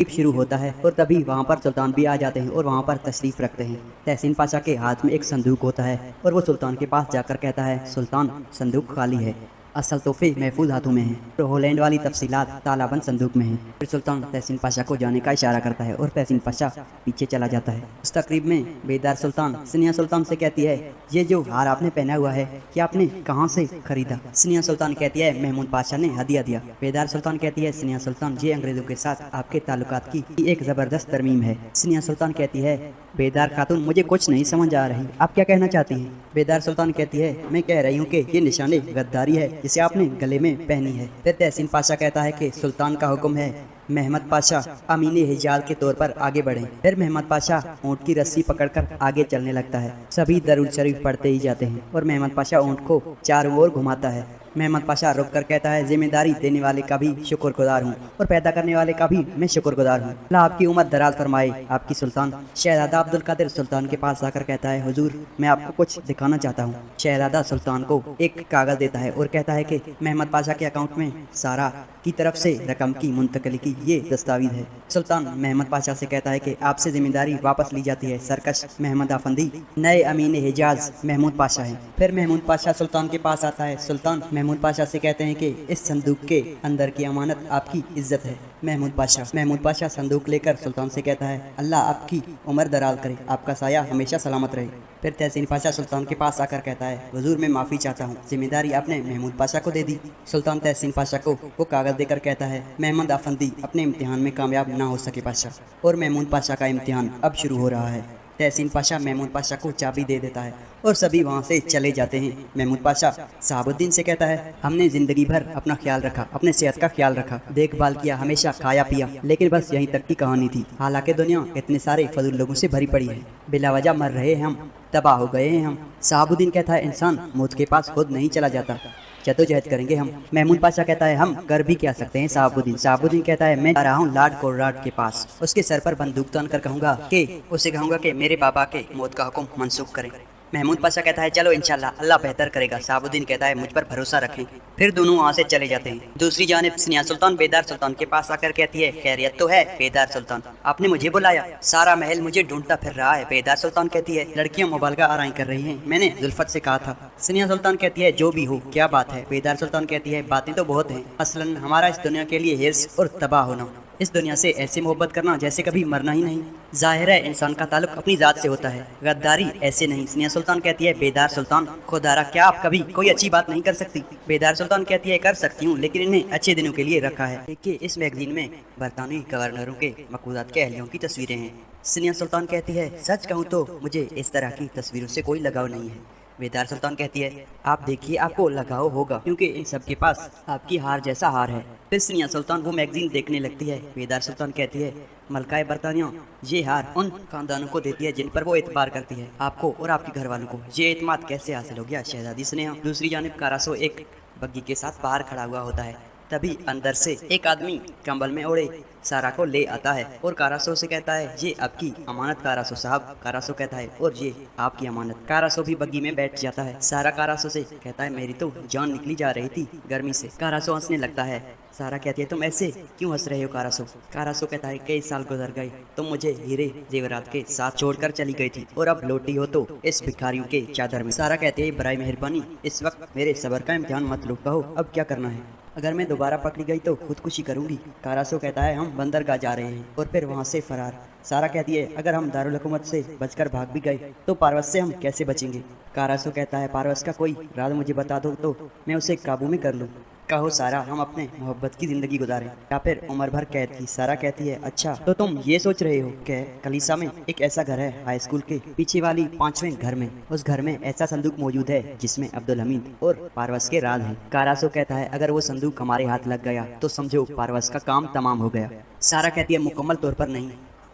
शुरू होता है और तभी वहाँ पर सुल्तान भी आ जाते हैं और वहाँ पर तशरीफ रखते हैं। तहसीन पाशा के हाथ में एक संदूक होता है और वो सुल्तान के पास जाकर कहता है, सुल्तान संदूक खाली है, असल तोहफे महफूज हाथों में हैं, तो होलैंड वाली तफसीलात तालाबंद संदूक में हैं। फिर सुल्तान तहसीन पाशा को जाने का इशारा करता है और तहसीन पाशा पीछे चला जाता है। उस तकरीब में बेदार सुल्तान सनिया सुल्तान से कहती है, ये जो हार आपने पहना हुआ है कि आपने कहाँ से खरीदा? सनिया सुल्तान कहती है, महमूद पाशा ने हदिया दिया। बेदार सुल्तान कहती है, सनिया सुल्तान ये अंग्रेजों के साथ आपके ताल्लुकात की एक जबरदस्त तरमीम है। सनिया सुल्तान कहती है, बेदार खातून मुझे कुछ नहीं समझ आ रही, आप क्या कहना चाहती हैं? बेदार सुल्तान कहती है, मैं कह रही हूँ कि ये निशाने गद्दारी है जिसे आपने गले में पहनी है। फिर तहसीन पाशा कहता है कि सुल्तान का हुक्म है, महमद पाशा अमीन हिजाज के तौर पर आगे बढ़े। फिर महमद पाशा ऊँट की रस्सी पकड़कर आगे चलने लगता है। सभी दरूद शरीफ पढ़ते ही जाते हैं और महमद पाशा ऊँट को चारों ओर घुमाता है। महमद पाशा रुक कर कहता है, जिम्मेदारी देने वाले का भी शुक्रगुजार हूँ और पैदा करने वाले का भी मैं शुक्रगुजार हूँ। अल्लाह आपकी उम्र दराज फरमाए। आपकी सुल्तान शहजादा अब्दुल कादिर सुल्तान के पास आकर कहता है, हुजूर मैं आपको कुछ दिखाना चाहता हूँ। शहजादा सुल्तान को एक कागज देता है और कहता है कि महमद पाशा के अकाउंट में सारा की तरफ से रकम की मुंतकली की ये दस्तावेज है। सुल्तान महमद पाशा से कहता है कि आपसे जिम्मेदारी वापस ली जाती है। सरकश महमद आफंदी नए अमीन हिजाज महमूद पाशा है। फिर महमूद पाशा सुल्तान के पास आता है। सुल्तान महमूद पाशा से कहते हैं कि इस संदूक के अंदर की अमानत आपकी इज्जत है। महमूद पाशा संदूक लेकर सुल्तान से कहता है, अल्लाह आपकी उम्र दराज करे, आपका साया हमेशा सलामत रहे। फिर तहसीन पाशा सुल्तान के पास आकर कहता है, हुजूर मैं माफ़ी चाहता हूँ, जिम्मेदारी आपने महमूद पाशा को दे दी। सुल्तान तहसीन पाशा को वो कागज़ देकर कहता है, महमद आफंदी अपने इम्तिहान में कामयाब ना हो सके पाशा, और महमूद पाशा का इम्तिहान अब शुरू हो रहा है। तहसीन पाशा महमूद पाशा को चाबी दे देता है और सभी वहाँ से चले जाते हैं। महमूद पाशा साहबुद्दीन से कहता है, हमने ज़िंदगी भर अपना ख्याल रखा, अपने सेहत का ख्याल रखा, देखभाल किया, हमेशा खाया पिया, लेकिन बस यहीं तक की कहानी थी। हालांकि दुनिया इतने सारे फजूल लोगों से भरी पड़ी है, बिलावजह मर रहे हैं हम, तबाह हो गए हैं हम। साहबुद्दीन कहता है, इंसान मौत के पास खुद नहीं चला जाता, जद्दोजहद करेंगे हम। महमूद पाशा कहता है, हम कर भी क्या सकते हैं साहबुद्दीन कहता है, मैं जा रहा हूँ लॉर्ड कोनराड के पास, उसके सर पर बंदूक तान कर कहूँगा कि मेरे बाबा के मौत का हुक्म मनसूख करें। महमूद पाशा कहता है, चलो इंशाल्लाह अल्लाह बेहतर करेगा। साहबुद्दीन कहता है, मुझ पर भरोसा रखें। फिर दोनों वहाँ से चले जाते हैं। दूसरी जानिब सनिया सुल्तान बेदार सुल्तान के पास आकर कहती है, खैरियत तो है बेदार सुल्तान, आपने मुझे बुलाया? सारा महल मुझे ढूंढता फिर रहा है। बेदार सुल्तान कहती है, लड़कियां मुबालगा आराई कर रही हैं, मैंने जुल्फत से कहा था। सनिया सुल्तान कहती है, जो भी हो क्या बात है? बेदार सुल्तान कहती है, बातें तो बहुत हैं, असलन हमारा इस दुनिया के लिए हिर्स और तबाह होना, इस दुनिया से ऐसे मोहब्बत करना जैसे कभी मरना ही नहीं। जाहिर है इंसान का ताल्लुक अपनी जात से होता है, गद्दारी ऐसे नहीं। सनिया सुल्तान कहती है, बेदार सुल्तान खुदारा क्या आप कभी कोई अच्छी बात नहीं कर सकती? बेदार सुल्तान कहती है, कर सकती हूँ, लेकिन इन्हें अच्छे दिनों के लिए रखा है। देखिए इस मैगजीन में बरतानवी गवर्नरों के मकबूजात के अहलियों की तस्वीरें हैं। सनिया सुल्तान कहती है, सच कहूँ तो मुझे इस तरह की तस्वीरों से कोई लगाव नहीं है। बेदार सुल्तान कहती है, आप देखिए आपको लगाव होगा, क्योंकि इन सब के पास आपकी हार जैसा हार है। फिर सनिया सुल्तान वो मैगजीन देखने लगती है। बेदार सुल्तान कहती है, मलकाए बरतानिया ये हार उन खानदानों को देती है जिन पर वो एतबार करती है, आपको और आपके घर वालों को ये एतमाद कैसे हासिल हो गया शहजादी स्नेहा? दूसरी जानिब कारासो एक बग्गी के साथ बाहर खड़ा हुआ होता है। तभी अंदर से एक आदमी कंबल में ओढ़े सारा को ले आता है और कारासो से कहता है, ये आपकी अमानत कारासो साहब। कारासो कहता है, और ये आपकी अमानत। कारासो भी बग्गी में बैठ जाता है। सारा कारासो से कहता है, मेरी तो जान निकली जा रही थी गर्मी से। कारासो हंसने लगता है। सारा कहती है, तुम ऐसे क्यों हंस रहे हो कारासो? कारासो कहता है, कई साल गुजर गए, तुम मुझे हीरे जेवरात के साथ छोड़कर चली गई थी और अब लौटी हो तो इस भिखारियों के चादर में। सारा कहती है, बराए मेहरबानी इस वक्त मेरे सब्र का इम्तिहान मत लो, कहो अब क्या करना है? अगर मैं दोबारा पकड़ी गई तो खुदकुशी करूंगी। कारासो कहता है, हम बंदरगाह जा रहे हैं और फिर वहाँ से फरार। सारा कहती है, अगर हम दारुल हुकूमत से बचकर भाग भी गए तो पारवस से हम कैसे बचेंगे? कारासो कहता है, पारवस का कोई राज मुझे बता दो तो मैं उसे काबू में कर लूँ। कहो सारा, हम अपने मोहब्बत की जिंदगी गुजारें या फिर उम्र भर कैद की? सारा कहती है, अच्छा तो तुम ये सोच रहे हो कि कलीसा में एक ऐसा घर है हाई स्कूल के पीछे वाली 5वें घर में, उस घर में ऐसा संदूक मौजूद है जिसमें अब्दुल हमीद और पारवस के राज हैं। कारासो कहता है, अगर वो संदूक हमारे हाथ लग गया तो समझो पारवस का काम तमाम हो गया। सारा कहती है, मुकम्मल तौर पर नहीं।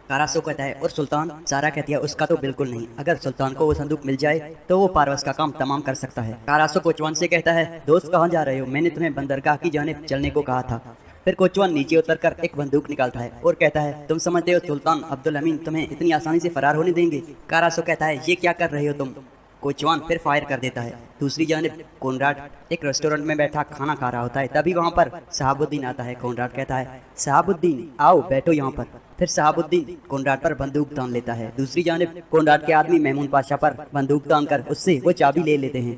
कारासो कहता है, और सुल्तान? सारा कहती है, उसका तो बिल्कुल नहीं। अगर सुल्तान को वो संदूक मिल जाए तो वो पारवस का काम तमाम कर सकता है। कारासो कोचवान से कहता है, दोस्त कहाँ जा रहे हो? मैंने तुम्हें बंदरगाह की जानिब चलने को कहा था। फिर कोचवान नीचे उतरकर एक बंदूक निकालता है और कहता है, तुम समझते हो सुल्तान अब्दुल अमीन तुम्हें इतनी आसानी से फरार होने देंगे? कारासो कहता है, ये क्या कर रहे हो तुम? कोचवान फिर फायर कर देता है। दूसरी जानिब कोनराड एक रेस्टोरेंट में बैठा खाना खा रहा होता है। तभी वहाँ पर शहाबुद्दीन आता है। कोनराड कहता है, शहाबुद्दीन आओ बैठो यहाँ पर। फिर शहाबुद्दीन कोनराड पर बंदूक तान लेता है। दूसरी जानिब कोनराड के आदमी महमूद पाशा पर बंदूक तान कर उससे वो चाबी ले लेते हैं।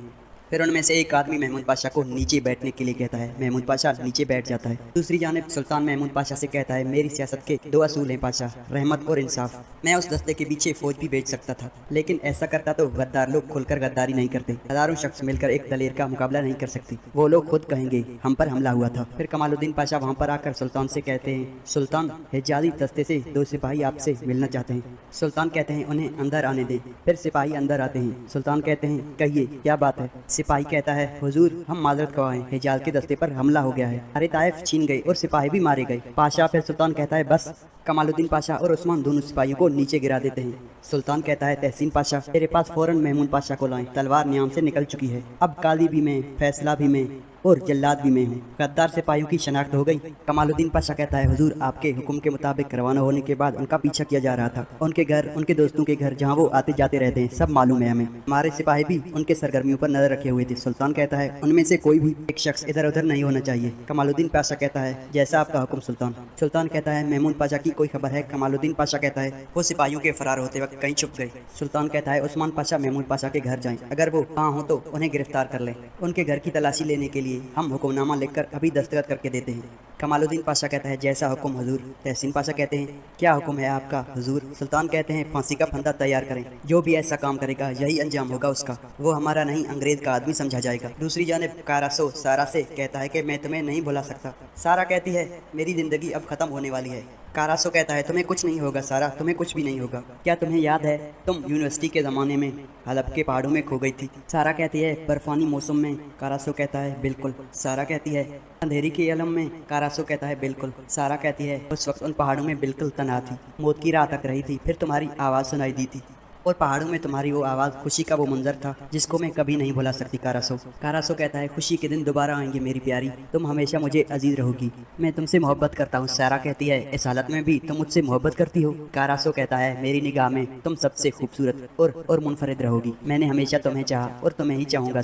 फिर उनमें से एक आदमी महमूद पाशा को नीचे बैठने के लिए कहता है। महमूद पाशा नीचे बैठ जाता है। दूसरी जानिब सुल्तान महमूद पाशा से कहता है, मेरी सियासत के दो असूल हैं पाशा, रहमत और इंसाफ। मैं उस दस्ते के पीछे फौज भी भेज सकता था, लेकिन ऐसा करता तो गद्दार लोग खुलकर गद्दारी नहीं करते। हजारों शख्स मिलकर एक दलेर का मुकाबला नहीं कर सकते। वो लोग खुद कहेंगे हम पर हमला हुआ था। फिर कमालुद्दीन पाशा वहाँ पर आकर सुल्तान से कहते हैं, सुल्तान हिजाजी दस्ते से दो सिपाही आपसे मिलना चाहते हैं। सुल्तान कहते हैं, उन्हें अंदर आने दें। फिर सिपाही अंदर आते हैं। सुल्तान कहते हैं, कहिए क्या बात है। सिपाही कहता है, हुजूर हम माजरत ख्वाह हैं, हिजाज के दस्ते पर हमला हो गया है। अरे ताइफ छीन गई और सिपाही भी मारे गए। पाशा फिर सुल्तान कहता है, बस। कमालुद्दीन पाशा और उस्मान दोनों सिपाहियों को नीचे गिरा देते हैं। सुल्तान कहता है, तहसीन पाशा तेरे पास फौरन महमूद पाशा को लाएं, तलवार न्याम से निकल चुकी है। अब कादी भी मैं, फैसला भी मैं और जल्लाद भी मैं हूँ। गद्दार सिपाहियों की शनाख्त हो गई। कमालुद्दीन पाशा कहता है, हुजूर आपके हुक्म के मुताबिक रवाना होने के बाद उनका पीछा किया जा रहा था। उनके घर, उनके दोस्तों के घर जहाँ वो आते जाते रहते हैं, सब मालूम है हमें। हमारे सिपाही भी उनके सरगर्मियों पर नजर रखे हुए थे। सुल्तान कहता है, उनमें से कोई भी एक शख्स इधर उधर नहीं होना चाहिए। कमालुद्दीन पाशा कहता है, जैसा आपका हुक्म सुल्तान। सुल्तान कहता है, महमूद पाशा की कोई खबर है। कमालुद्दीन पाशा कहता है, वो सिपाहियों के फरार होते वक्त कहीं छुप गए। सुल्तान कहता है, उस्मान पाशा महमूद पाशा के घर जाएं, अगर वो वहाँ हो तो उन्हें गिरफ्तार कर लें। उनके घर की तलाशी लेने के लिए हम हुक्मनामा लिखकर अभी दस्तखत करके देते हैं। कमालुद्दीन पाशा कहता है, जैसा हुक्म हुजूर। तहसीन पाशा कहते हैं, क्या हुक्म है आपका हुजूर। सुल्तान कहते हैं, फांसी का फंदा तैयार करें, जो भी ऐसा काम करेगा यही अंजाम होगा उसका। वो हमारा नहीं अंग्रेज का आदमी समझा जाएगा। दूसरी जानिब कारासो सारा से कहता है कि मैं तुम्हें नहीं भुला सकता। सारा कहती है, मेरी जिंदगी अब खत्म होने वाली है। कारासो कहता है, तुम्हें कुछ नहीं होगा सारा, तुम्हें कुछ भी नहीं होगा। क्या तुम्हें याद है तुम यूनिवर्सिटी के ज़माने में हलब के पहाड़ों में खो गई थी। सारा कहती है, बर्फानी मौसम में। कारासो कहता है, बिल्कुल। सारा कहती है, अंधेरी के आलम में। कारासो कहता है, बिल्कुल। सारा कहती है, उस वक्त उन पहाड़ों में बिल्कुल तन्हा थी, मौत की राह तक रही थी, फिर तुम्हारी आवाज़ सुनाई दी थी और पहाड़ों में तुम्हारी वो आवाज़, खुशी का वो मंजर था जिसको मैं कभी नहीं भुला सकती। कारासो कहता है, खुशी के दिन दोबारा आएंगे मेरी प्यारी, तुम हमेशा मुझे अजीज रहोगी, मैं तुमसे मोहब्बत करता हूँ। सारा कहती है, इस हालत में भी तुम मुझसे मोहब्बत करती हो। कारासो कहता है, मेरी निगाह में तुम सबसे खूबसूरत और मुनफरिद रहोगी, मैंने हमेशा तुम्हें चाहा और तुम्हें ही चाहूँगा।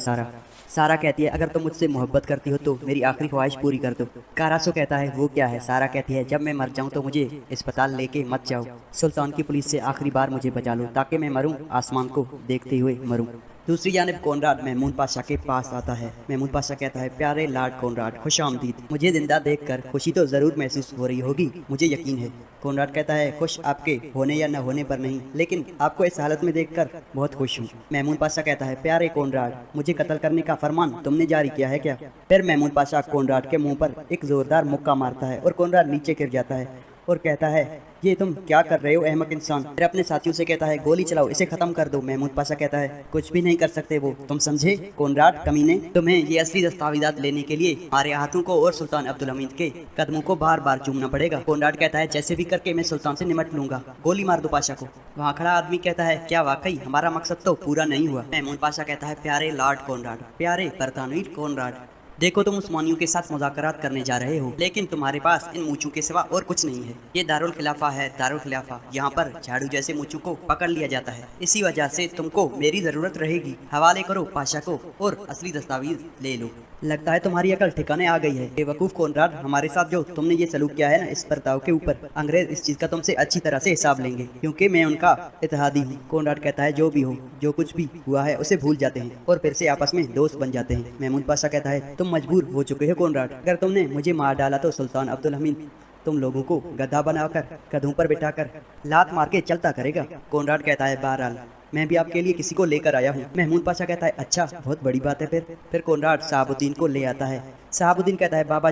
सारा कहती है, अगर तुम मुझसे मोहब्बत करती हो तो मेरी आखिरी ख्वाहिश पूरी कर दो। कारासो कहता है, वो क्या है। सारा कहती है, जब मैं मर जाऊँ तो मुझे अस्पताल लेके मत जाओ, सुल्तान की पुलिस से आखिरी बार मुझे बचा लो, ताकि मैं मरूं आसमान को देखते हुए मरूं। दूसरी जानिब कोनराड महमूद पाशा के पास आता है। महमूद पाशा कहता है, प्यारे लॉर्ड कोनराड, खुश आमदीद। मुझे जिंदा देखकर खुशी तो ज़रूर महसूस हो रही होगी, मुझे यकीन है। कोनराड कहता है, खुश आपके होने या न होने पर नहीं, लेकिन आपको इस हालत में देखकर बहुत खुश हूँ। महमूद पाशा कहता है, प्यारे कोनराड, मुझे कत्ल करने का फरमान तुमने जारी किया है क्या। फिर महमूद पाशा कोनराड के मुँह पर एक ज़ोरदार मुक्का मारता है और कोनराड नीचे गिर जाता है और कहता है, ये तुम क्या कर रहे हो अहमक इंसान। फिर अपने साथियों से कहता है, गोली चलाओ, इसे खत्म कर दो। महमूद पाशा कहता है, कुछ भी नहीं कर सकते वो, तुम समझे कोनराड कमीने। तुम्हें ये असली दस्तावेजात लेने के लिए हमारे हाथों को और सुल्तान अब्दुल हमीद के कदमों को बार बार चूमना पड़ेगा। कोनराड कहता है, जैसे भी करके मैं सुल्तान से निमट लूंगा, गोली मार दो पाशा को। वहाँ खड़ा आदमी कहता है, क्या वाकई हमारा मकसद तो पूरा नहीं हुआ। महमूद पाशा कहता है, प्यारे लॉर्ड कोनराड, प्यारे बरतानवी कोनराड, देखो तुम उस्मानियों के साथ मुज़ाकरात करने जा रहे हो, लेकिन तुम्हारे पास इन मूंछों के सिवा और कुछ नहीं है। ये दारुल खिलाफा है, दारुल खिलाफा। यहाँ पर झाड़ू जैसे मूंछों को पकड़ लिया जाता है, इसी वजह से तुमको मेरी ज़रूरत रहेगी। हवाले करो पाशा को और असली दस्तावेज ले लो। लगता है तुम्हारी अकल ठिकाने आ गई है बेवकूफ़ कोनराड। हमारे साथ जो तुमने ये सलूक किया है ना, इस बर्ताव के ऊपर अंग्रेज इस चीज़ का तुमसे अच्छी तरह से हिसाब लेंगे, क्योंकि मैं उनका इत्तेहादी हूँ। कोनराड कहता है, जो भी हो, जो कुछ भी हुआ है उसे भूल जाते हैं और फिर से आपस में दोस्त बन जाते हैं। महमूद पाशा कहता है, तुम मजबूर हो चुके हो कोनराड, अगर तुमने मुझे मार डाला तो सुल्तान अब्दुल हमीद तुम लोगों को गधा बनाकर गधों पर बिठाकर लात मार के चलता करेगा। कोनराड कहता है, बहरहाल मैं भी आपके लिए किसी को लेकर आया हूँ। महमूद पाशा कहता है, अच्छा, बहुत बड़ी बात है। फिर कोनराड शहाबुद्दीन को ले आता है। शहाबुद्दीन कहता है, बाबा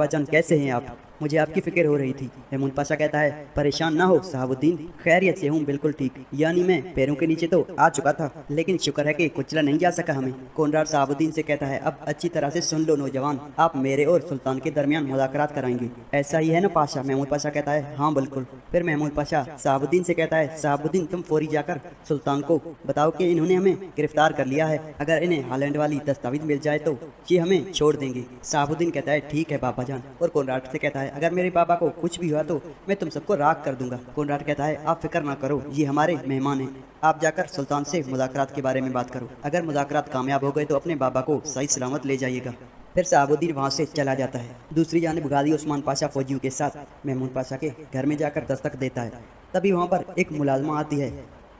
जान कैसे हैं आप, मुझे आपकी फिक्र हो रही थी। महमूद पाशा कहता है, परेशान ना हो शहाबुद्दीन, खैरियत से हूँ, बिल्कुल ठीक। यानी मैं पैरों के नीचे तो आ चुका था, लेकिन शुक्र है कि कुचला नहीं जा सका हमें। कोनराड शहाबुद्दीन से कहता है, अब अच्छी तरह से सुन लो नौजवान, आप मेरे और सुल्तान के दरमियान मुज़ाकरात कराएंगे, ऐसा ही है ना पाशा। महमूद पाशा कहता है, हाँ बिल्कुल। फिर महमूद पाशा शहाबुद्दीन से कहता है, शहाबुद्दीन तुम फौरी जाकर सुल्तान को बताओ कि इन्होंने हमें गिरफ्तार कर लिया है, अगर इन्हें हॉलैंड वाली दस्तावेज मिल जाए तो ये हमें छोड़ देंगे। शहाबुद्दीन कहता है ठीक है बाबा जान, और कोनराड से कहता है अगर मेरे बाबा को कुछ भी हुआ तो मैं तुम सबको राख कर दूंगा। कोनराड कहता है आप फिक्र ना करो, ये हमारे मेहमान हैं, आप जाकर सुल्तान से मुज़ाकरात के बारे में बात करो, अगर मुज़ाकरात कामयाब हो गए तो अपने बाबा को सही सलामत ले जाइएगा। फिर शहाबुद्दीन वहाँ से चला जाता है। दूसरी जानिब गाजी उस्मान पाशा फौजियों के साथ महमूद पाशा के घर में जाकर दस्तक देता है। तभी वहाँ पर एक मुलाजमा आती है।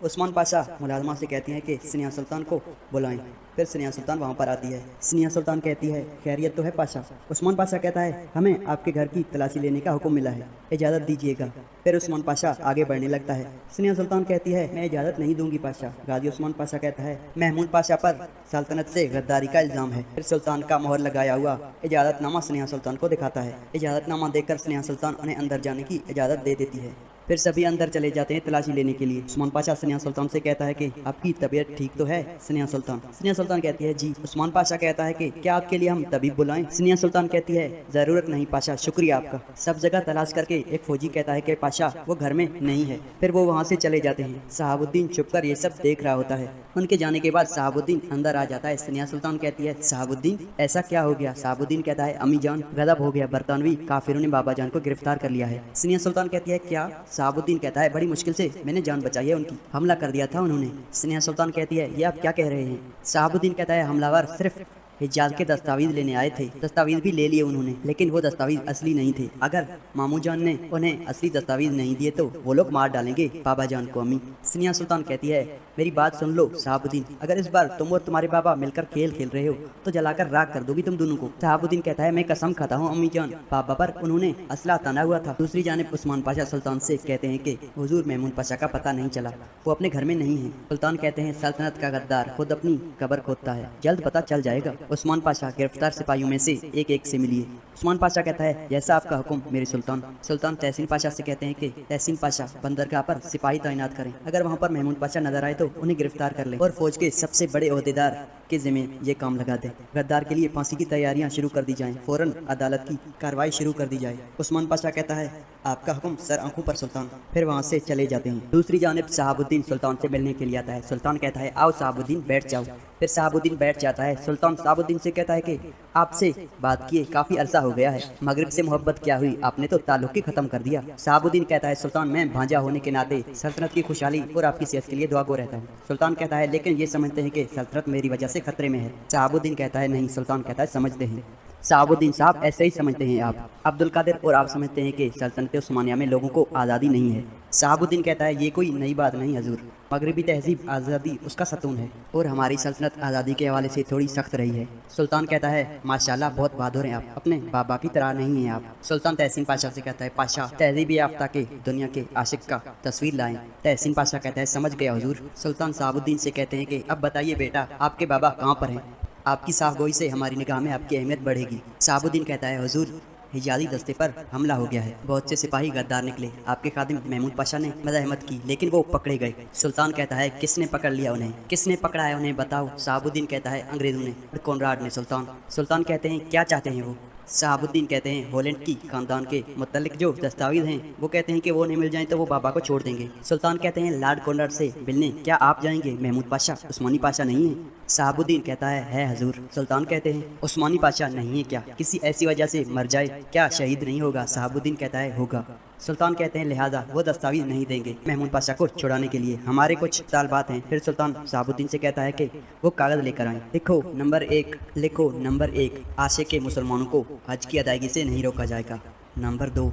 उस्मान पाशा मुलाजमा से कहती हैं कि सनिया सुल्तान को बुलाएं। फिर सनिया सुल्तान वहाँ पर आती है। सनिया सुल्तान कहती है खैरियत तो है पाशा। उस्मान पाशा कहता है हमें आपके घर की तलाशी लेने का हुक्म मिला है, इजाज़त दीजिएगा। फिर उस्मान पाशा आगे बढ़ने लगता है। सनिया सुल्तान कहती है मैं इजाज़त नहीं दूंगी पाशा। गाजी उस्मान पाशा कहता है महमूद पाशा पर सल्तनत से गद्दारी का इल्ज़ाम है। फिर सुल्तान का मोहर लगाया हुआ इजाज़तनामा सनिया सुल्तान को दिखाता है। इजाज़तनामा देखकर सनिया सुल्तान उन्हें अंदर जाने की इजाज़त दे देती है। फिर सभी अंदर चले जाते हैं तलाशी लेने के लिए। उस्मान पाशा सनिया सुल्तान से कहता है कि आपकी तबीयत ठीक तो है सनिया सुल्तान? सनिया सुल्तान कहती है जी। उस्मान पाशा कहता है कि क्या आपके लिए हम तबीब बुलाएं? सनिया सुल्तान कहती है ज़रूरत नहीं पाशा, शुक्रिया आपका। सब जगह तलाश करके एक फौजी कहता है कि पाशा वो घर में नहीं है। फिर वो वहाँ से चले जाते हैं। शहाबुद्दीन छुपकर ये सब देख रहा होता है। उनके जाने के बाद शहाबुद्दीन अंदर आ जाता है। सनिया सुल्तान कहती है शहाबुद्दीन ऐसा क्या हो गया? शहाबुद्दीन कहता है अम्मी जान गजब हो गया, बरतानवी काफिरों ने बाबा जान को गिरफ्तार कर लिया है। सनिया सुल्तान कहती है क्या? शहाबुद्दीन कहता है बड़ी मुश्किल से मैंने जान बचाई है उनकी, हमला कर दिया था उन्होंने। सनिया सुल्तान कहती है ये आप क्या कह रहे हैं? शहाबुद्दीन कहता है हमलावर सिर्फ हिजाज के दस्तावेज लेने आए थे, दस्तावेज भी ले लिए उन्होंने, लेकिन वो दस्तावेज असली नहीं थे। अगर मामू जान ने उन्हें असली दस्तावेज नहीं दिए तो वो लोग मार डालेंगे बाबा जान को। अम्मी सनिया सुल्तान कहती है मेरी बात सुन लो शहाबुद्दीन, अगर इस बार तुम और तुम्हारे बाबा मिलकर खेल खेल रहे हो तो जलाकर राख कर दोगी तुम दोनों को। शहाबुद्दीन कहता है मैं कसम खाता हूँ अम्मी जान, बाबा पर उन्होंने असला तना हुआ था। दूसरी जानिब उस्मान पाशा सुल्तान से कहते हैं कि हुजूर महमूद पाशा का पता नहीं चला, वो अपने घर में नहीं है। सुल्तान कहते हैं सल्तनत का गद्दार खुद अपनी कब्र खोदता है, जल्द पता चल जाएगा। उस्मान पाशा गिरफ्तार सिपाहियों में से एक से मिलिए। उस्मान पाशा कहता है जैसा आपका हुक्म मेरे सुल्तान। सुल्तान तहसीन पाशा से कहते हैं कि तहसीन पाशा बंदरगाह पर सिपाही तैनात करें, अगर वहाँ पर महमूद पाशा नजर आए तो उन्हें गिरफ्तार कर लें और फौज के सबसे बड़े ओहदेदार के जिम्मे ये काम लगा दें। गद्दार के लिए फांसी की तैयारियां शुरू कर दी जाएं, फौरन अदालत की कार्रवाई शुरू कर दी जाए। उस्मान पाशा कहता है आपका हुक्म सर आंखों पर सुल्तान। फिर वहाँ से चले जाते हैं। दूसरी जानिब शहाबुद्दीन सुल्तान से मिलने के लिए आता है। सुल्तान कहता है आओ शहाबुद्दीन बैठ जाओ। फिर शहाबुद्दीन बैठ जाता है। सुल्तान शहाबुद्दीन से कहता है कि आपसे बात किए काफ़ी अरसा हो गया है, मगरिब से मोहब्बत क्या हुई, आपने तो ताल्लुक ही खत्म कर दिया। शहाबुद्दीन कहता है सुल्तान मैं भांजा होने के नाते सल्तनत की खुशहाली और आपकी सेहत के लिए दुआ गो रहता हूँ। सुल्तान कहता है लेकिन ये समझते हैं कि सल्तनत मेरी वजह से खतरे में है। शहाबुद्दीन कहता है नहीं। सुल्तान कहता है समझते हैं शहाबुद्दीन साहब, ऐसे ही समझते हैं आप। अब्दुल कादिर और आप समझते हैं कि सल्तनत उस्मानिया में लोगों को आज़ादी नहीं है। शहाबुद्दीन कहता है ये कोई नई बात नहीं हजूर, मगरबी तहजीब आज़ादी उसका सतून है और हमारी सल्तनत आज़ादी के हवाले से थोड़ी सख्त रही है। सुल्तान कहता है माशाल्लाह बहुत बहादुर हैं आप, अपने बाबा की तरह नहीं हैं आप। सुल्तान तहसीन पाशा से कहता है पाशा तहजीब याफ्ता के दुनिया के आशिक का तस्वीर लाएं। तहसीन पाशा कहता है समझ गया हुजूर। सुल्तान शहाबुद्दीन से कहते हैं कि अब बताइए बेटा आपके बाबा कहाँ पर हैं, आपकी साफ़गोई से हमारी निगाह में आपकी अहमियत बढ़ेगी। शहाबुद्दीन कहता है हुजूर हिजाजी दस्ते पर हमला हो गया है, बहुत से सिपाही गद्दार निकले, आपके खादिम महमूद पाशा ने मज़ाहमत की लेकिन वो पकड़े गए। सुल्तान कहता है किसने पकड़ लिया उन्हें, किसने पकड़ा है उन्हें बताओ। शहाबुद्दीन कहता है अंग्रेज़ों ने, कोनराड ने। सुल्तान कहते हैं क्या चाहते हैं वो? शहाबुद्दीन कहते हैं हॉलैंड की खानदान के मुतल्लिक जो दस्तावेज हैं वो कहते हैं कि वो नहीं मिल जाएं तो वो बाबा को छोड़ देंगे। सुल्तान कहते हैं लॉर्ड कोनराड से मिलने क्या आप जाएंगे? महमूद पाशा उस्मानी पाशा नहीं है। शहाबुद्दीन कहता है हजूर। सुल्तान कहते हैं उस्मानी पाशा नहीं है क्या, किसी ऐसी वजह से मर जाए क्या शहीद नहीं होगा? शहाबुद्दीन कहता है होगा। सुल्तान कहते हैं लिहाजा वो दस्तावेज नहीं देंगे महमूद पाशा को छुड़ाने के लिए, हमारे कुछ तालबात हैं। फिर सुल्तान शहाबुद्दीन से कहता है कि वो कागज़ लेकर आएँ। लिखो नंबर एक आशिक के मुसलमानों को हज की अदायगी से नहीं रोका जाएगा। नंबर 2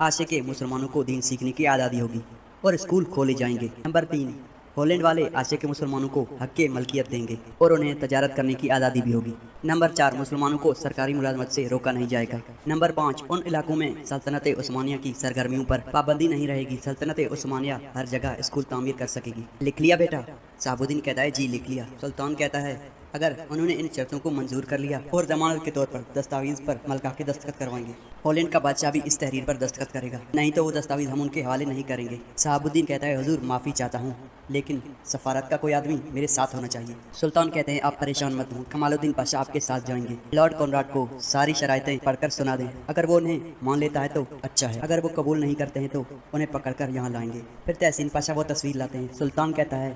आशिक के मुसलमानों को दीन सीखने की आज़ादी होगी और स्कूल खोले जाएंगे। नंबर 3 हॉलैंड वाले आशिक के मुसलमानों को हक के मलकियत देंगे और उन्हें तजारत करने की आज़ादी भी होगी। नंबर 4 मुसलमानों को सरकारी मुलाजमत से रोका नहीं जाएगा। नंबर 5 उन इलाकों में सल्तनत उस्मानिया की सरगर्मियों पर पाबंदी नहीं रहेगी, सल्तनत उस्मानिया हर जगह स्कूल तामीर कर सकेगी। लिख लिया बेटा? शहाबुद्दीन कहता है जी लिख लिया। सुल्तान कहता है अगर उन्होंने इन शर्तों को मंजूर कर लिया और जमानत के तौर पर दस्तावेज पर मलका के दस्तखत करवाएंगे, हॉलैंड का बादशाह भी इस तहरीर पर दस्तखत करेगा, नहीं तो वो दस्तावेज हम उनके हवाले नहीं करेंगे। शहाबुद्दीन कहता है हुजूर माफ़ी चाहता हूँ लेकिन सफारत का कोई आदमी मेरे साथ होना चाहिए। सुल्तान कहते हैं आप परेशान मत हो, कमालुद्दीन पाशा आपके साथ जाएंगे। लॉर्ड कोनराड को सारी शराइतें पढ़कर सुना दें, अगर वो उन्हें मान लेता है तो अच्छा है, अगर वो कबूल नहीं करते हैं तो उन्हें पकड़ कर यहाँ लाएंगे। फिर तहसीन पाशा वो तस्वीर लाते हैं। सुल्तान कहता है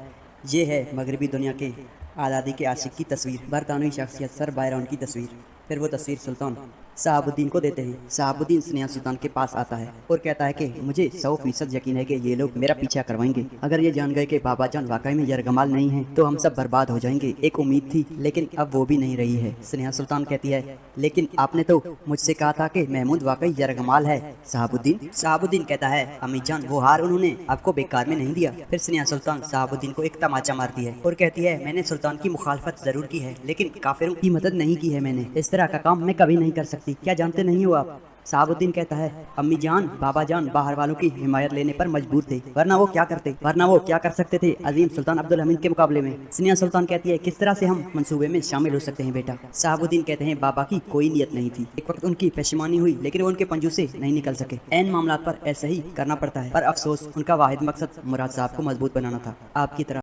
ये है मगरबी दुनिया के आज़ादी के आशिक की तस्वीर, बरतानवी शख्सियत सर बायरॉन की तस्वीर। फिर वो तस्वीर सुल्तान शहाबुद्दीन को देते हैं। शहाबुद्दीन स्नेहा सुल्तान के पास आता है और कहता है कि मुझे 100% यकीन है कि ये लोग मेरा पीछा करवाएंगे। अगर ये जान गए कि बाबा जान वाकई में यरगमाल नहीं है तो हम सब बर्बाद हो जाएंगे। एक उम्मीद थी लेकिन अब वो भी नहीं रही है। स्नेहा सुल्तान कहती है, लेकिन आपने तो मुझसे कहा था कि महमूद वाकई यरगमाल है। शहाबुद्दीन कहता है, अम्मी जान वो हार उन्होंने आपको बेकार में नहीं दिया। फिर स्नेहा सुल्तान शहाबुद्दीन को एक तमाचा मारती है और कहती है, मैंने सुल्तान की मुखालफत जरूर की है लेकिन काफिरों की मदद नहीं की है। मैंने इस तरह का काम मैं कभी नहीं कर सकती, क्या जानते नहीं हो आप। शहाबुद्दीन कहता है, अम्मी जान बाबा जान बाहर वालों की हिमायत लेने पर मजबूर थे, वरना वो क्या कर सकते थे अजीम सुल्तान अब्दुल हमीद के मुकाबले में। स्नेहा सुल्तान कहती है, किस तरह से हम मंसूबे में शामिल हो सकते हैं बेटा। शहाबुद्दीन कहते हैं, बाबा की कोई नियत नहीं थी, एक वक्त उनकी पेशमानी हुई लेकिन वो उनके पंजू से नहीं निकल सके। ऐन मामलात पर ऐसा ही करना पड़ता है, पर अफसोस उनका वाहिद मकसद मुराद साहब को मजबूत बनाना था, आपकी तरह।